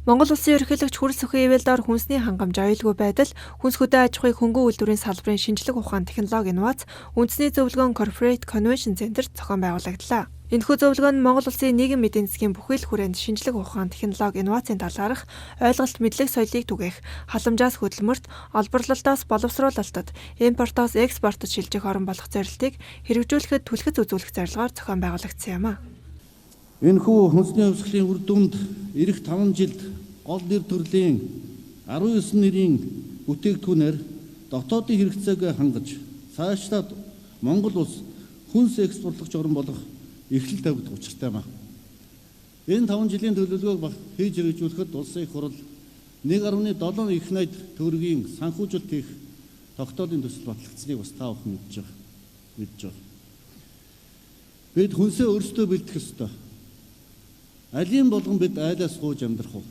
Монгол Улсын ерөнхийлөгч Хүрс өхөн ивэл дор хүнсний хангамж аюулгүй байдал, хүнс хөдөө аж ахуйг хөнгөн үйлдвэрийн салбарын шинжлэх ухаан технологи инновац, үндэсний зөвлөгөөн Corporate Convention Center зохион байгуулагдлаа. Энэхүү зөвлөгөө нь Монгол Улсын нийгэм эдийн засгийн бүхэл хүрээнд шинжлэх ухаан технологи инновацийн талаарх ойлголт мэдлэг соёлыг түгээх, халамжаас хөдөлмөрт, олборлолтоос боловсруулалтад, импортоос экспортод шилжих орон болох зорилтыг хэрэгжүүлэхэд түлхэц үзүүлэх зорилгоор зохион байгуулагдсан юм а. Энэхүү хүнсний хувьсгалын үр дүнд эх 5 жилд гол нэр төрлийн 19 нэрийн бүтээгдэхүүнээр дотоодын хэрэгцээг хангаж цаашлаад Монгол улс хүнс экспортлогч орн болох эхлэл тавигдах учиртай байна. Энэ 5 жилийн төлөвлөгөөг хийж хэрэгжүүлэхэд улсын их хурл 1.7 их найд төгрөгийн санхүүжилт хийх тогтоолын төсөл батлагдсныг бас та бүхэн мэдж байгаа. Бид хүнсээ өөрсдөө бэлтгэх ёстой. Алийн болгон бид айлаас гууж амьдрах уу?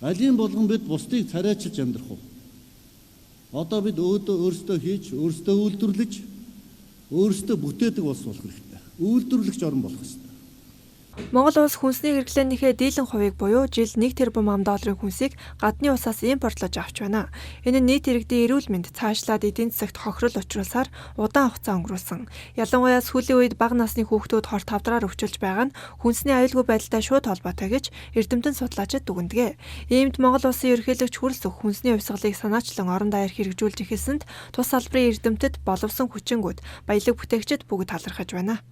Алийн болгон бид бусдыг царайчилж амьдрах уу? Одоо бид өөрсдөө хийж, өөрсдөө үйлдвэрлэж, өөрсдөө бүтээдэг улс болох хэрэгтэй. Үйлдвэрлэгч орн болох ёстой. Монгол улс хүнсний хэрэглээнийхээ дийлэн хувийг буюу жил 1 тэрбум ам.долларын хүнсийг гадны улсаас импортлож авч байна. Энэ нь нийт иргэдийн эрүүл мэнд цаашлаад эдийн засагт хохирол учруулсаар удаан хугацаа өнгөрүүлсэн. Ялангуяа сүүлийн үед бага насны хүүхдүүд хорт хавдраар өвчөлж байгаа нь хүнсний аюулгүй байдалтай шууд холбоотой гэж эрдэмтэн судлаачид дүгнэдэг. Иймд Монгол улсын ерөнхийлөгч Хүрс өх хүнсний хувьсгалыг санаачлан орон даяар хэрэгжүүлж эхэлсэнд тус салбарын эрдэмтэд боловсон хүчингүүд баялаг бүтээгчид бүгд талархаж байна.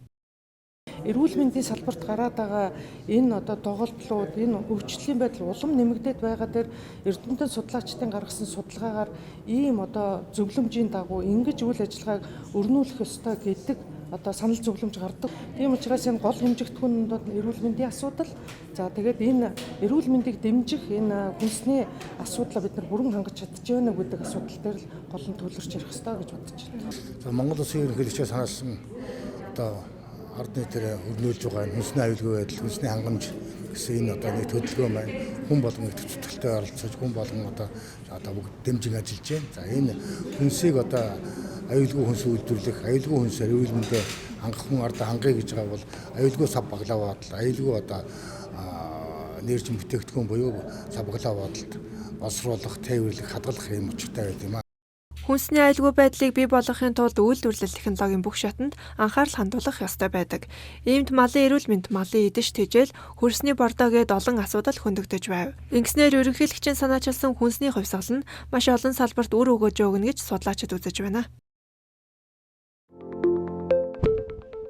Эрүүл мэндийн салбарт гараад байгаа энэ доголдлууд, энэ өвчлөлийн байдал улам нэмэгдээд байгаа дээр эрдэмтэн судлаачдын гаргасан судалгаагаар ийм зөвлөмжийн дагуу ингэж үйл ажиллагааг өрнүүлэх ёстой гэдэг санал зөвлөмж гардаг. Тийм учраас энэ гол хэмжигдэхүүнүүд нь эрүүл мэндийн асуудал. За тэгээд энэ эрүүл мэндийг дэмжих энэ хүнсний асуудлаа бид нар бүрэн хангаж чадчихна гэдэг асуудал дээр л гол нь төвлөрч ярих ёстой гэж бодож байна. За Монгол Улсын ерөнхийлөгчөөс санаалсан ард нийтээр өрнүүлж байгаа хүнсний аюулгүй байдал, хүнсний хангамж гэсэн энэ нэг төлөвлөгөө маань хүн болгон төтөлтэй оролцож, хүн болгон бүгд дэмжин ажиллаж байна. За энэ хүнсийг аюулгүй хүнс үйлдвэрлэх, аюулгүй хүнсээр эрүүл мэндэ хангах хүн ардаа хангая гэж байгаа бол аюулгүй сав баглаа баатал, аюулгүй нэржин бүтээгдэхүүн буюу сав баглаа бааталд боловсруулах, тээвэрлэх, хадгалах юм учиртай байд юм а. Хүнсний аюулгүй байдлыг бий болгохын тулд үйлдвэрлэл технологийн бүх шатанд анхаарал хандуулах ёстой байдаг. Иймд малын эрүүл мэнд, малын идэж тэжээл, хөрсний бордоо гээд олон асуудал хөндөгдөж байв. Ингэснээр ерөнхийлөгчийн санаачилсан хүнсний хувьсгал нь маш олон салбарт үр өгөөж өгнө гэж судлаачид үзэж байна.